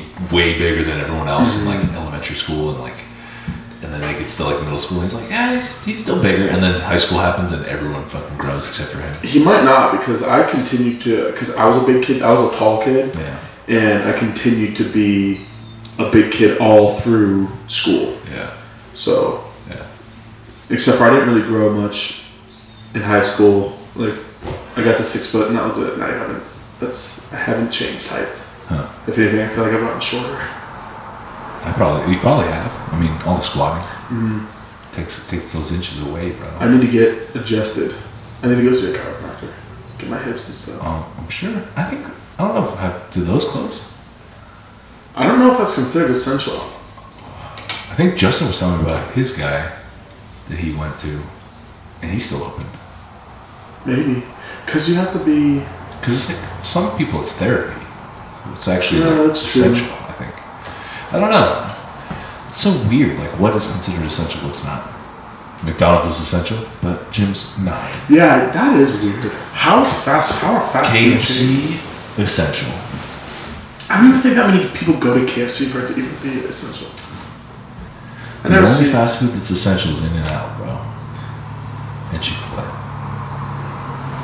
bigger than everyone else in like elementary school and then they get to like middle school and he's like, yeah, he's still bigger, and then high school happens and everyone fucking grows except for him. He might not, because I continued to, because I was a big kid, I was a tall kid, Yeah. and I continued to be a big kid all through school. Yeah. So, Yeah. except for I didn't really grow much in high school. Like, I got to 6 foot, and that was it. And I haven't changed height. Huh. If anything, I feel like I've gotten shorter. You probably have. I mean, all the squatting takes those inches away, bro. I need to get adjusted. I need to go see a chiropractor. Get my hips and stuff. I'm sure. I don't know. Do those close? I don't know if that's considered essential. I think Justin was telling me about his guy that he went to, and he's still open. Maybe. Because you have to be... Because it's like, some people it's therapy. It's actually Yeah, like, that's true. essential, I think. I don't know. It's so weird. Like, what is considered essential, what's not? McDonald's is essential, but gym's not. Yeah, that is weird. How are fast food KFC, chains? essential. I don't even think that many people go to KFC for it to even be essential. I The never only see fast food that's essential is In-N-Out, bro. And Chick-fil-A.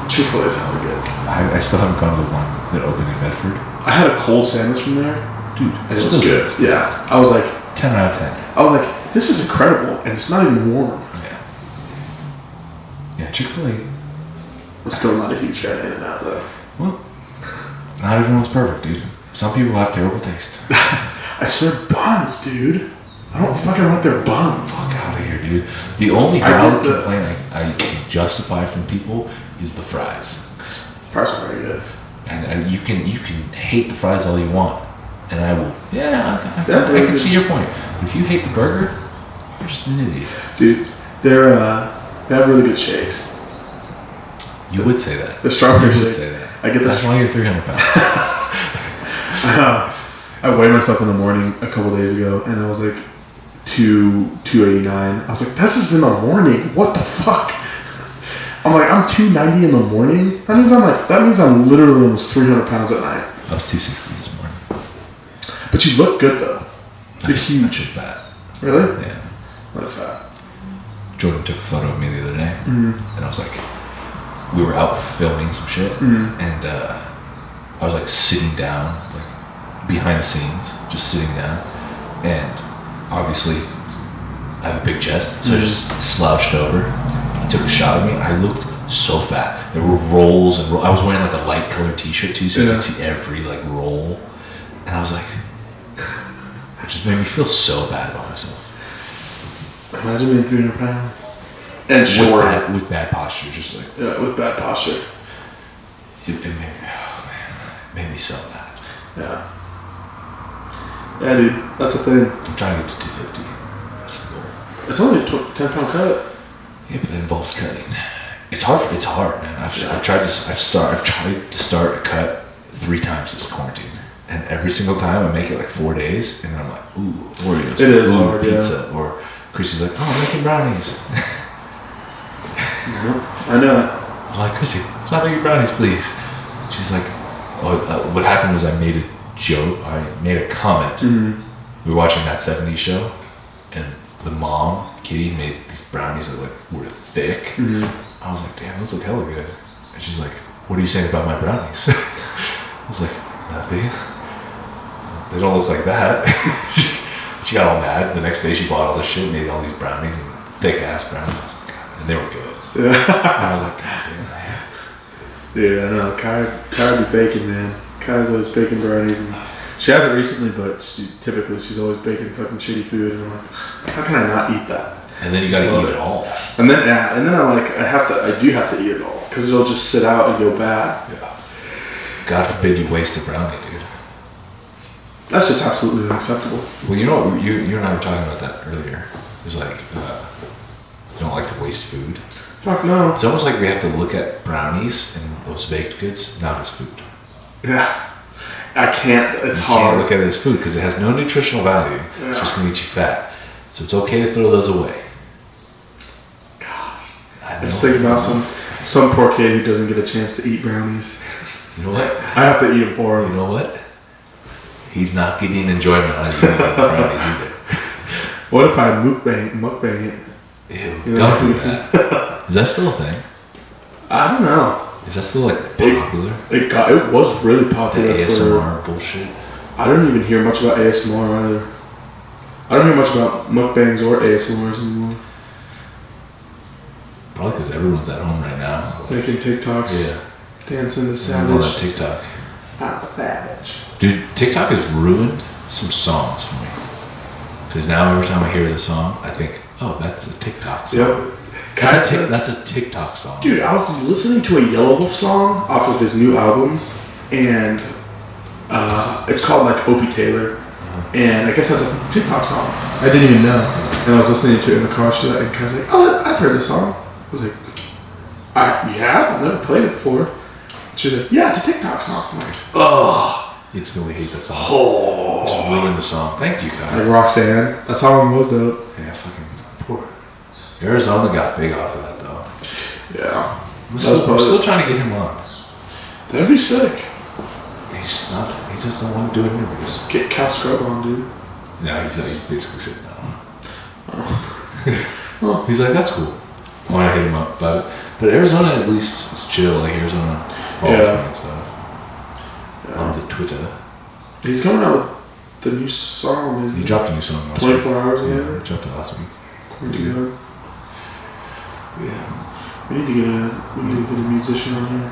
Chick-fil-A's hella good. I still haven't gone to the one that opened in Bedford. I had a cold sandwich from there. Dude, And it's it still was good. Yeah. I was like, 10 out of 10. this is incredible, and it's not even warm. Yeah. Yeah, Chick-fil-A. I'm still not a huge fan of In-N-Out though. Well, not everyone's perfect, dude. Some people have terrible taste. It's their buns, dude. I don't fucking like their buns. Fuck out of here, dude. The only I valid get the- complaint I can justify from people is the fries. Fries are very good. And you can hate the fries all you want, and I will. Yeah, I They're can see your point. But if you hate the burger, you're just an idiot. Dude, they have really good shakes. You would say that. The strawberry You would shake. say that. I get That's that. why you're 300 pounds. I weighed myself in the morning a couple days ago, and I was like 289. I was like, this is in the morning. What the fuck? I'm like, I'm 290 in the morning. That means I'm literally almost 300 pounds at night. I was 260 this morning. But you look good though. You're I huge. feel fat. Really? Yeah. Not fat. Jordan took a photo of me the other day, and I was like, we were out filming some shit, and I was like sitting down, like behind the scenes, just sitting down, and obviously I have a big chest, so I just slouched over. He took a shot of me. I looked so fat. There were rolls and I was wearing like a light colored t-shirt too, so you could see every like roll, and I was like, it just made me feel so bad about myself. Imagine being 300 pounds. And short. With bad posture, just like Yeah, with bad posture. it made me, oh man, it made me so bad. Yeah. Yeah, dude. That's a thing. I'm trying to get to 250. That's the goal. It's only a 10-pound cut. Yeah, but that involves cutting. It's hard. It's hard, man. I've tried to start a cut 3 times this quarantine, and every single time I make it like 4 days, and then I'm like, ooh, Oreos. It is ooh, hard, pizza. Yeah. Or Chrissy's like, oh, I'm making brownies. I know it. I'm like, Chrissy, stop making brownies, please. She's like, what happened was I made a joke. I made a comment. We were watching that 70s show, and the mom, Kitty, made these brownies that like were thick. Mm-hmm. I was like, damn, those look hella good. And she's like, what are you saying about my brownies? I was like, nothing. They don't look like that. She got all mad. The next day she bought all this shit and made all these brownies and thick ass brownies. I was like, God, and they were good. Yeah. And I was like, God damn, man. Dude, I know. Kai be baking, man. Kai's always baking brownies, and she hasn't recently, but she's always baking fucking shitty food, and I'm like, how can I not eat that? And then you gotta eat it all. And then I'm like, I do have to eat it all because it'll just sit out and go bad. Yeah. God forbid you waste a brownie, dude. That's just absolutely unacceptable. Well, you know what, you and I were talking about that earlier. It's like you don't like to waste food. Fuck no. It's almost like we have to look at brownies and those baked goods not as food. Yeah. I can't. It's You hard. can't look at it as food because it has no nutritional value. Yeah. It's just gonna get you fat. So it's okay to throw those away. Gosh. I I just think about some poor kid who doesn't get a chance to eat brownies. You know what? I have to eat them for You him. know what? He's not getting enjoyment out of eating brownies either. What if I mukbang it? Ew, You know? don't do that. Is that still a thing? I don't know. Is that still like popular? It was really The popular ASMR bullshit. I don't even hear much about ASMR either. I don't hear much about mukbangs or ASMRs anymore. Probably because everyone's at home right now. Making TikToks, Yeah. dancing to Everyone's on that Savage. TikTok. I'm a savage. Dude, TikTok has ruined some songs for me. Because now every time I hear the song, I think, oh, that's a TikTok song. Yep. That's a TikTok song. Dude, I was listening to a Yellow Wolf song off of his new album, and it's called like Opie Taylor, and I guess that's a TikTok song. I didn't even know, and I was listening to it in the car. She's like, and Kai's like, "Oh, I've heard this song." I was like, "You have? I've never played it before." She's like, "Yeah, it's a TikTok song." I'm like, "Oh, You instantly hate that song. oh." Just ruined the song. Thank you, Kyle. Like Roxanne, that song was dope. Yeah, fucking poor. Arizona got big off of that, though. Yeah, I'm still trying to get him on. that'd be sick. He just don't want to do interviews. Get Cal Scrub on, dude. No, he's basically sitting down. Oh. He's like, that's cool. Why not hit him up about it? But Arizona at least is chill. Like Arizona follows me and stuff on the Twitter. He's coming out with the new song. He dropped a new song last 24 week. hours ago. Yeah, he dropped it last week. Pretty good. Yeah. We need to get a musician on here.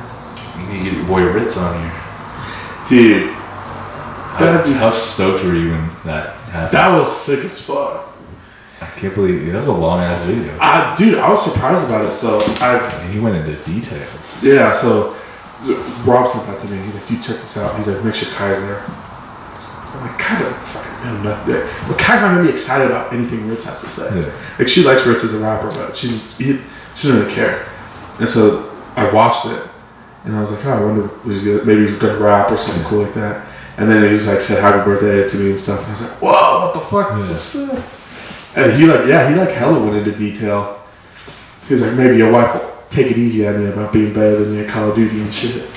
You need to get your boy Ritz on here. Dude, How stoked were you when that happened? that was sick as fuck. I can't believe that was a long ass video. Dude, I was surprised about it. So And he went into details. yeah. So Rob sent that to me. He's like, "Dude, check this out." He's like, "Make sure Kai's there." I'm like, Kai doesn't fucking know nothing. But Kai's not gonna be excited about anything Ritz has to say. Yeah. Like she likes Ritz as a rapper, but she doesn't really care. And so I watched it, and I was like, "Oh, I wonder maybe he's gonna rap or something cool like that." And then he just like said happy birthday to me and stuff. And I was like, "Whoa, what the fuck? This is sick." And he hella went into detail. He was like, "Maybe your wife will take it easy on me about being better than you at Call of Duty and shit."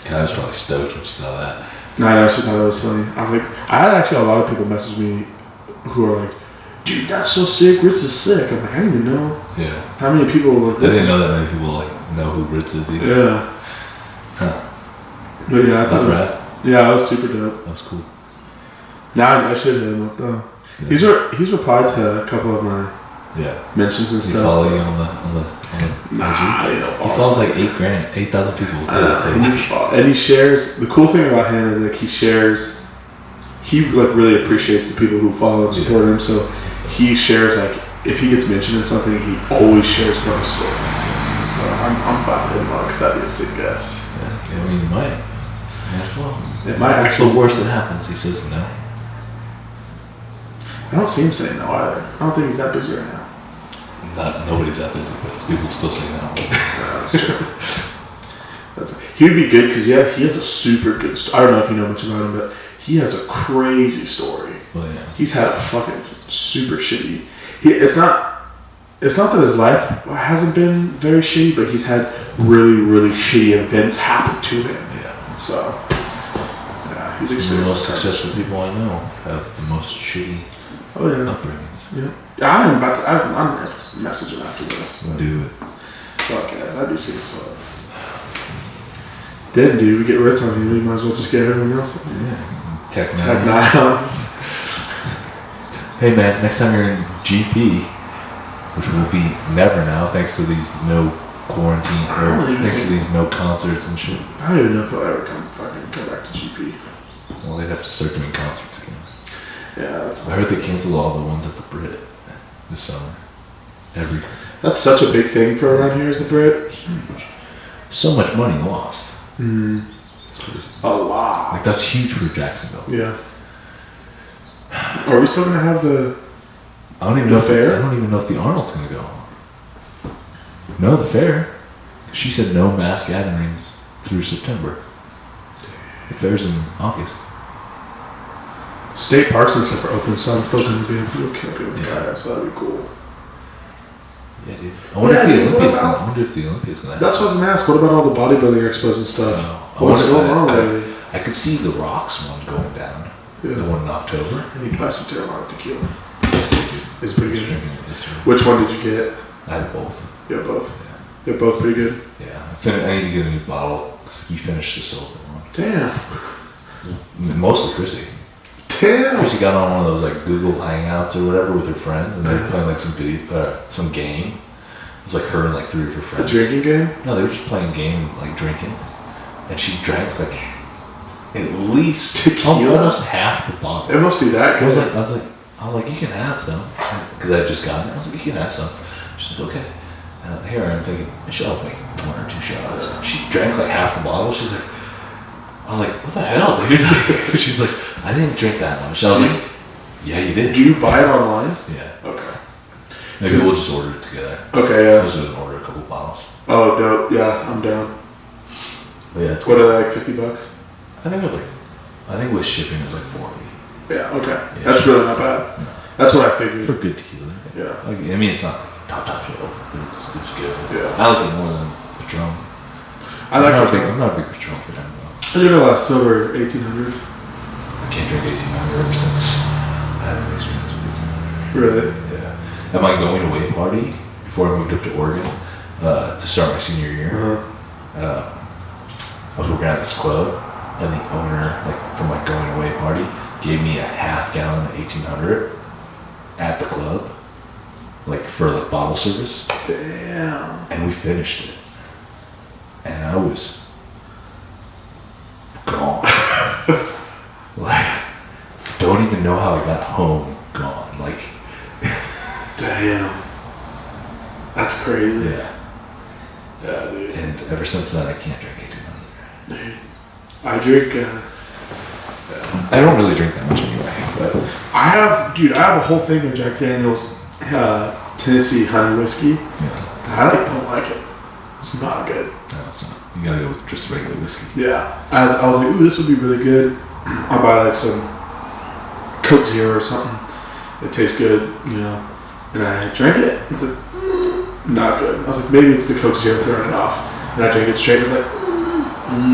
Kai was probably stoked when she saw that. I know, she thought it was funny. I was like, I had actually a lot of people message me who are like, "Dude, that's so sick. Ritz is sick." I'm like, I didn't even know Yeah. how many people were like, I didn't know that many people like know who Ritz is either. Yeah. Huh. But yeah, I thought That's it was, yeah, it was super dope. That was cool. Now I should hit him up though. Yeah. He's replied to a couple of my Yeah. mentions and Does he stuff. follow you on the Nah, IG? he don't He follow. follows like 8,000 people. And he shares. The cool thing about him is like he shares. He like really appreciates the people who follow and support him. So he shares like if he gets mentioned in something, he always shares it on his story. So I'm about to hit him up because that'd be a sick guest. Yeah, I mean, you might. Might as well. It might What's actually. the worst that happens? He says no. I don't see him saying no either. I don't think he's that busy right now. Nobody's that busy, but it's people still say no. That's true. He would be good because he has a super good story. I don't know if you know much about him, but he has a crazy story. Well, yeah. He's had a fucking super shitty. It's not that his life hasn't been very shitty, but he's had really, really shitty events happen to him. Yeah. So Yeah, he's Some of the experienced. most successful people I know have the most shitty Oh yeah. upbringings. Yeah. Yeah, I'm about to. I'm gonna message him after this. Do it. Fuck yeah, that'd be sick as fuck. Then, dude, we get Ritz on here. We might as well just get everyone else. Yeah. Tech Tech Nine. 9. Hey man, next time you're in GP, which will be never now, thanks to these no quarantine, or thanks to these no concerts and shit. I don't even know if he'll ever come back to GP. Well, they'd have to start doing concerts again. Yeah, that's. I heard they canceled all the ones at the Brit this summer. That's such a big thing for around here, is the Brit. Huge. So much money lost. Mm. It's crazy. A lot. Like that's huge for Jacksonville. Yeah. Are we still gonna have the? I don't even The know. fair? I don't even know if the Arnold's gonna go. No, the fair. She said no mass gatherings through September. The fair's in August. State parks and stuff are open, so I'm still gonna be able to go camping with the kayaks. So that'd be cool. Yeah, dude. I wonder Yeah, if the dude, Olympia's what gonna. about- I wonder if the Olympia's gonna. That's what I was gonna ask. What about all the bodybuilding expos and stuff? What's wonder- going on lately? I could see the Rocks one going down. Yeah. The one in October. I need to buy some Terramana tequila. That's good, dude. It's pretty I was good. drinking it yesterday. Which one did you get? I had both. Yeah, both. Yeah, both pretty good. Yeah. I need to get a new bottle because you finished the silver one. Damn. Mostly Chrissy. Damn. Chrissy got on one of those like Google Hangouts or whatever with her friends, and they were playing like some game. It was like her and like 3 of her A friends. drinking game? No, they were just playing a game, like drinking, and she drank like at least Tequila? almost half the bottle. It must be that I good. was like, you can have some, because I had just gotten it. I was like, you can have some. She's like, okay. And here I am thinking, she'll have like 1 or 2 shots. She drank like half the bottle. She's like, I was like, what the hell, dude? She's like, I didn't drink that much. I was like, yeah, you did. Do you buy it online? Yeah. Okay. Maybe we'll just order it together. Okay, yeah. We'll just order a couple bottles. Oh, dope. Yeah, I'm down. But yeah, it's What are they, like $50? I think with shipping it was like 40 Yeah, okay. Yeah. That's really not bad. That's what I figured. for good tequila. Yeah. Like, I mean, it's not like top shelf, but it's good. Yeah. I like it more than Patron. I like I'm not a big Patron for them though. I did a last silver 1800. I can't drink 1800 ever since I had an experience with 1800. Really? Yeah. At my going away party before I moved up to Oregon to start my senior year, Uh-huh. I was working at this club, and the owner, like from my going away party, gave me a half gallon of 1800 at the club, like for like bottle service, Damn. and we finished it, and I was gone. Like, don't even know how I got home. Gone. Like, Damn. That's crazy. yeah. Yeah, dude. And ever since then, I can't drink 1800. Dude. I drink, I don't really drink that much anyway, but I have a whole thing of Jack Daniel's Tennessee honey whiskey. yeah, I don't like it. It's not good. no, it's not. You gotta go with just regular whiskey. Yeah. I was like, ooh, this would be really good. I'll buy like some Coke Zero or something. It tastes good, you know. And I drank it. I was like, not good. I was like, maybe it's the Coke Zero throwing it off. And I drank it straight. I was like,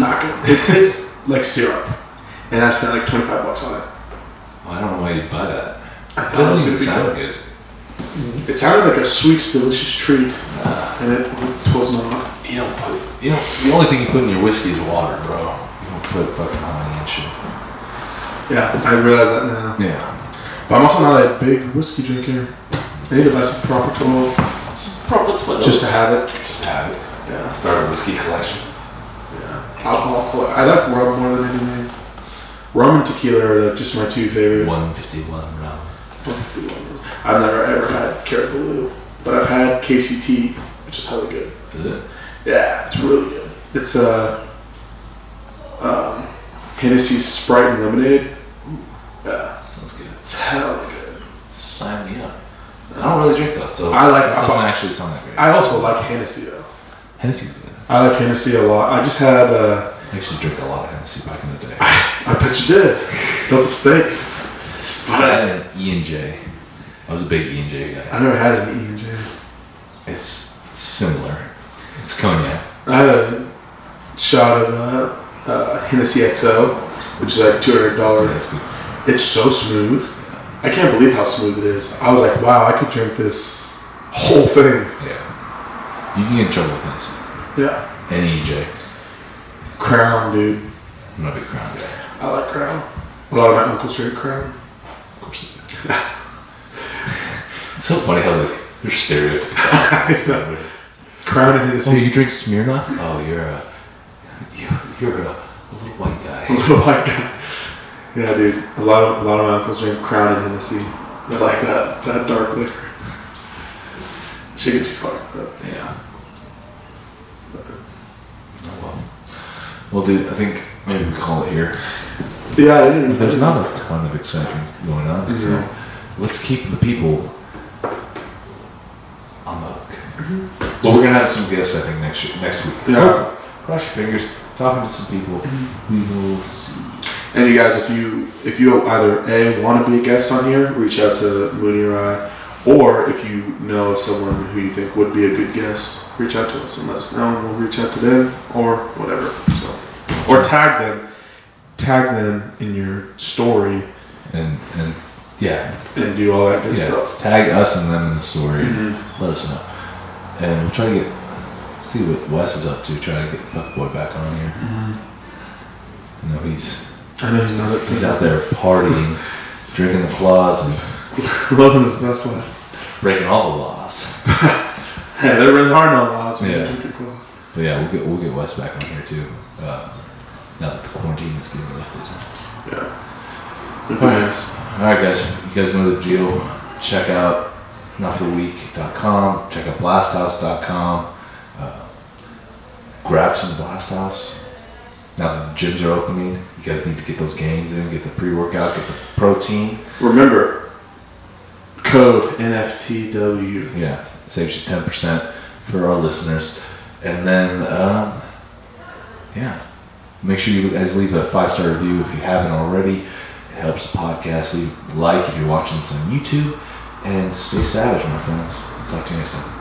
not good. It tastes like syrup. And I spent like $25 on it. Well, I don't know why you'd buy that. I It thought doesn't it even was gonna sound be good. good. It sounded like a sweet, delicious treat. And it was not. You don't put, the only thing you put in your whiskey is water, bro. You don't put fucking honey and shit. Yeah, I realize that now. Yeah. But I'm also not a big whiskey drinker. I need to buy some proper 12 It's proper 12. just to have it. Just have it. Yeah. Start a whiskey collection. Alcohol. I like rum more than anything. Rum and tequila are like just my 2 favorite. 151 rum. I've never ever had Caribou, but I've had KCT, which is hella good. Is it? Yeah, it's really good. It's Hennessy Sprite and lemonade. Yeah, Sounds good. it's hella good. Sign me up. I don't really drink that, so I like- it doesn't actually sound that great. I also like Hennessy though. Hennessy's good. I like Hennessy a lot. I just had. I used to drink a lot of Hennessy back in the day. I bet you did. Built a steak. I had an E&J. I was a big E&J guy. I never had an E&J. It's similar. It's cognac. I had a shot of Hennessy XO. which is like $200. Yeah, that's good. It's so smooth. I can't believe how smooth it is. I was like, wow, I could drink this whole thing. Yeah. You can get in trouble with this. Yeah. Any EJ. Crown, dude. I'm not a big Crown guy. I like Crown. A lot of my uncles drink Crown. Of course it is. It's so funny how like there's stereotypical. Crown and Hennessy. Oh, you drink Smirnoff? Oh, you're a little white guy. A little white guy. Yeah, dude. A lot of my uncles drink Crown and Hennessy. They like that dark liquor. She gets you fucked up. Yeah. Oh well, dude. I think maybe we call it here. Yeah, I didn't. There's not a ton of excitement going on, so let's keep the people on the hook. Mm-hmm. Well, we're gonna have some guests, I think, next week. Yeah. Cross your fingers. Talking to some people. We will see. And you guys, if you either A, want to be a guest on here, reach out to Mooney or I, or if you know someone who you think would be a good guest, reach out to us and let us know, and we'll reach out to them or whatever. So, or tag them in your story, and yeah, and do all that good stuff. Tag us and them in the story. Mm-hmm. Let us know, and we'll try to see what Wes is up to. Try to get Fuckboy back on here. Mm-hmm. I know he's out there partying, drinking the claws, and loving his best life, breaking all the laws. Yeah, there really are no laws. Yeah. But yeah, we'll get Wes back on here too. Now that the quarantine is getting lifted. Yeah. All right, guys. You guys know the deal. Check out notfortheweek.com. Check out blasthouse.com. Grab some Blast House. Now that the gyms are opening, you guys need to get those gains in, get the pre-workout, get the protein. Remember, code NFTW. Yeah, saves you 10% for our listeners. And then, make sure you guys leave a 5-star review if you haven't already. It helps the podcast. Leave a like if you're watching this on YouTube. And stay savage, my friends. Talk to you next time.